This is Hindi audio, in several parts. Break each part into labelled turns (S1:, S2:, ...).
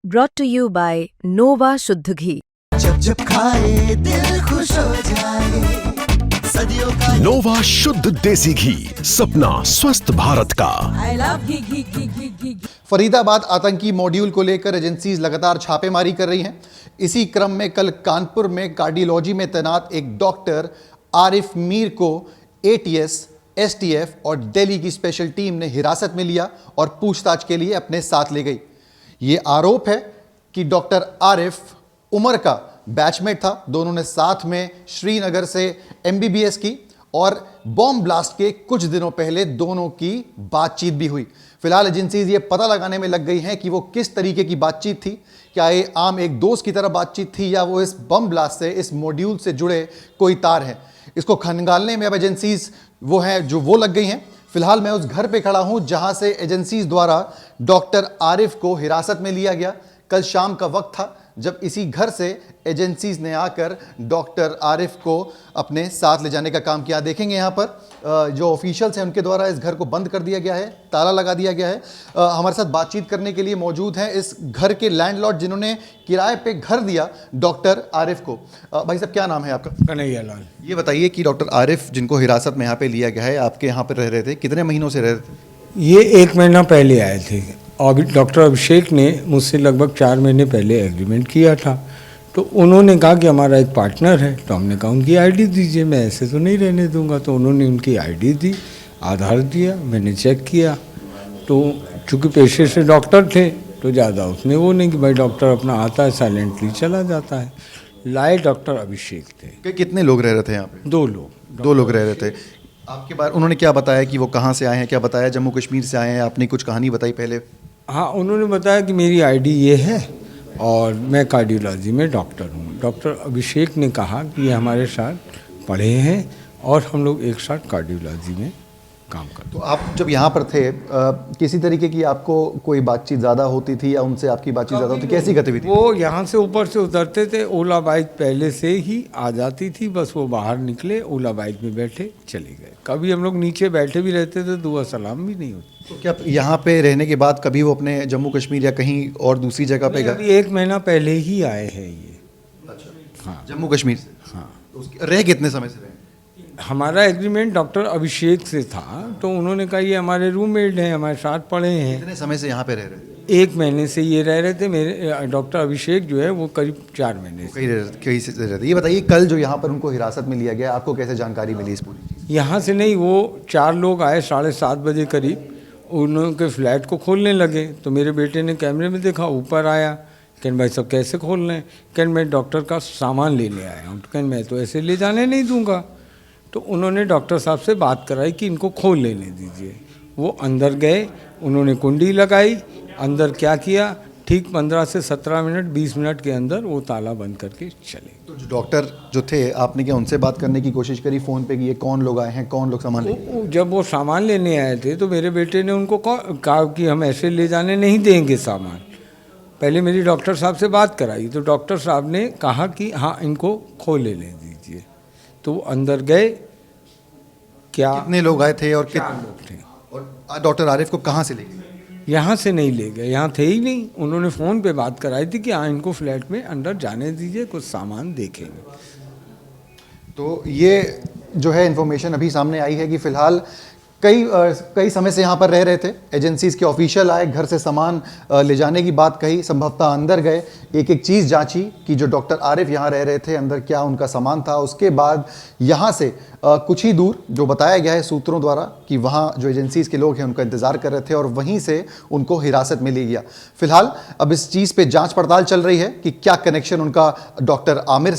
S1: brought to you by Nova शुद्ध घी।
S2: जब जब खाए दिल खुश हो जाए, सदियों का
S3: नोवा शुद्ध देसी घी, सपना स्वस्थ भारत का।
S4: I love घी।
S5: फरीदाबाद आतंकी मॉड्यूल को लेकर एजेंसीज लगातार छापेमारी कर रही हैं। इसी क्रम में कल कानपुर में कार्डियोलॉजी में तैनात एक डॉक्टर आरिफ मीर को एटीएस, एसटीएफ और दिल्ली की स्पेशल टीम ने हिरासत में लिया और पूछताछ के लिए अपने साथ ले गई। ये आरोप है कि डॉक्टर आरिफ उमर का बैचमेट था। दोनों ने साथ में श्रीनगर से एमबीबीएस की और बॉम्ब ब्लास्ट के कुछ दिनों पहले दोनों की बातचीत भी हुई। फिलहाल एजेंसीज ये पता लगाने में लग गई हैं कि वो किस तरीके की बातचीत थी। क्या ये आम एक दोस्त की तरह बातचीत थी या वो इस बम ब्लास्ट से, इस मॉड्यूल से जुड़े कोई तार हैं। इसको खंगालने में अब एजेंसीज वो हैं जो वो लग गई हैं। फिलहाल मैं उस घर पे खड़ा हूं जहां से एजेंसीज द्वारा डॉक्टर आरिफ को हिरासत में लिया गया। कल शाम का वक्त था जब इसी घर से एजेंसीज ने आकर डॉक्टर आरिफ को अपने साथ ले जाने का काम किया। देखेंगे यहाँ पर जो ऑफिशियल्स हैं उनके द्वारा इस घर को बंद कर दिया गया है, ताला लगा दिया गया है। हमारे साथ बातचीत करने के लिए मौजूद हैं इस घर के लैंडलॉर्ड जिन्होंने किराए पे घर दिया डॉक्टर आरिफ को। भाई साहब, क्या नाम है आपका?
S6: कन्हैया लाल।
S5: ये बताइए कि डॉक्टर आरिफ जिनको हिरासत में यहाँ पे लिया गया है, आपके यहाँ पर रह रहे थे, कितने महीनों से रह रहे थे?
S6: ये 1 महीना पहले आए थे और डॉक्टर अभिषेक ने मुझसे लगभग 4 महीने पहले एग्रीमेंट किया था। तो उन्होंने कहा कि हमारा एक पार्टनर है, तो हमने कहा उनकी आईडी दीजिए, मैं ऐसे तो नहीं रहने दूंगा। तो उन्होंने उनकी आईडी दी, आधार दिया, मैंने चेक किया। तो चूँकि पेशे से डॉक्टर थे तो ज़्यादा उसमें वो नहीं कि भाई डॉक्टर अपना आता है साइलेंटली चला जाता है। लाए डॉक्टर अभिषेक थे।
S5: कितने लोग रह रहे थे यहाँ पे?
S6: 2 लोग।
S5: 2 लोग रह रहे थे। आपके बारे उन्होंने क्या बताया कि वो कहाँ से आए हैं? क्या बताया? जम्मू कश्मीर से आए हैं? आपने कुछ कहानी बताई पहले?
S6: हाँ, उन्होंने बताया कि मेरी आईडी ये है और मैं कार्डियोलॉजी में डॉक्टर हूँ। डॉक्टर अभिषेक ने कहा कि ये हमारे साथ पढ़े हैं और हम लोग एक साथ कार्डियोलॉजी में काम करते।
S5: तो आप जब यहाँ पर थे किसी तरीके की आपको कोई बातचीत ज़्यादा होती थी या उनसे आपकी बातचीत ज़्यादा होती? कैसी गतिविधि?
S6: वो यहाँ से ऊपर से उतरते थे, ओला बाइक पहले से ही आ जाती थी, बस वो बाहर निकले, ओला बाइक में बैठे चले गए। कभी हम लोग नीचे बैठे भी रहते थे, दुआ सलाम भी नहीं होती।
S5: तो क्या यहाँ पे रहने के बाद कभी वो अपने जम्मू कश्मीर या कहीं और दूसरी जगह पे गए?
S6: अभी 1 महीना पहले ही आए हैं ये।
S5: अच्छा, हाँ, जम्मू कश्मीर से।
S6: हाँ,
S5: तो रह कितने समय से रहे?
S6: हमारा एग्रीमेंट डॉक्टर अभिषेक से था, तो उन्होंने कहा ये हमारे रूममेट हैं, हमारे साथ पढ़े हैं।
S5: कितने समय से यहाँ पे रह रहे थे?
S6: 1 महीने से ये रह रहे थे। मेरे डॉक्टर अभिषेक जो है वो करीब 4 महीने से।
S5: कहीं से रह रहे थे। ये बताइए, कल जो यहाँ पर उनको हिरासत में लिया गया, आपको कैसे जानकारी मिली इस पूरी?
S6: यहाँ से नहीं, वो 4 लोग आए 7:30 बजे करीब, उनके फ्लैट को खोलने लगे। तो मेरे बेटे ने कैमरे में देखा, ऊपर आया, कहने भाई सब कैसे खोल रहे हैं? कहने मैं डॉक्टर का सामान लेने आया हूँ। तो कहने मैं तो ऐसे ले जाने नहीं दूंगा। तो उन्होंने डॉक्टर साहब से बात कराई कि इनको खोल लेने दीजिए। वो अंदर गए, उन्होंने कुंडी लगाई, अंदर क्या किया, ठीक 15 से 17 मिनट 20 मिनट के अंदर वो ताला बंद करके चले।
S5: तो जो डॉक्टर जो थे, आपने क्या उनसे बात करने की कोशिश करी फ़ोन पे कि ये कौन लोग आए हैं, कौन लोग सामान लेके?
S6: जब वो सामान लेने आए थे तो मेरे बेटे ने उनको कहा कि हम ऐसे ले जाने नहीं देंगे सामान। पहले मेरी डॉक्टर साहब से बात कराई तो डॉक्टर साहब ने कहा कि हाँ इनको खोल लेने दीजिए। तो वो अंदर गए। क्या
S5: कितने लोग आए थे और
S6: 4 लोग थे।
S5: और डॉक्टर आरिफ को कहाँ से ले गए?
S6: यहाँ से नहीं ले गए, यहाँ थे ही नहीं। उन्होंने फ़ोन पे बात कराई थी कि हाँ इनको फ्लैट में अंदर जाने दीजिए, कुछ सामान देखेंगे।
S5: तो ये जो है इन्फॉर्मेशन अभी सामने आई है कि फ़िलहाल कई समय से यहाँ पर रह रहे थे। एजेंसीज के ऑफिशियल आए, घर से सामान ले जाने की बात कही, संभवतः अंदर गए, एक एक चीज़ जांची कि जो डॉक्टर आरिफ यहाँ रह रहे थे अंदर क्या उनका सामान था। उसके बाद यहाँ से कुछ ही दूर जो बताया गया है सूत्रों द्वारा कि वहाँ जो एजेंसीज के लोग हैं उनका इंतज़ार कर रहे थे और वहीं से उनको हिरासत में लिया गया। फिलहाल अब इस चीज़ पे जांच पड़ताल चल रही है कि क्या कनेक्शन उनका डॉक्टर आमिर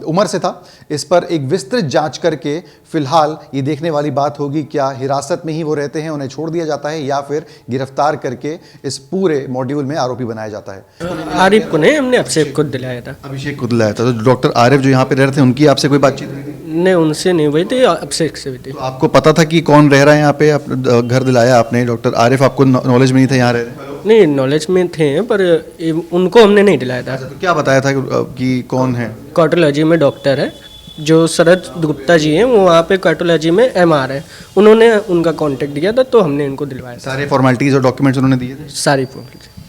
S5: उमर से था। इस पर एक विस्तृत जांच करके फिलहाल ये देखने वाली बात होगी क्या हिरासत में ही वो रहते हैं, उन्हें छोड़ दिया जाता है या फिर गिरफ्तार करके इस पूरे मॉड्यूल में आरोपी बनाया जाता है।
S7: आरिफ को नहीं, हमने अभिषेक को दिलाया था।
S5: अभिषेक को दिलाया था। तो डॉक्टर आरिफ जो यहाँ पे रह रहे थे उनकी आपसे कोई बातचीत नहीं थी?
S7: नहीं, उनसे नहीं हुई थी, अभिषेक से हुई थी।
S5: तो आपको पता था कि कौन रह रहा है यहाँ पे? आप घर दिलाया आपने, डॉक्टर आरिफ आपको नॉलेज में नहीं था यहाँ रह रहे?
S7: नहीं, नॉलेज में थे पर उनको हमने नहीं दिलाया था।
S5: तो क्या बताया था कि कौन है?
S7: कार्डियोलॉजी में डॉक्टर है, जो शरद गुप्ता जी हैं, वो वहाँ पे कार्डियोलॉजी में MR है। उन्होंने उनका कांटेक्ट दिया था तो हमने इनको दिलवाया।
S5: सारे फॉर्मेलिटीज़ और डॉक्यूमेंट्स उन्होंने दिए थे?
S7: सारी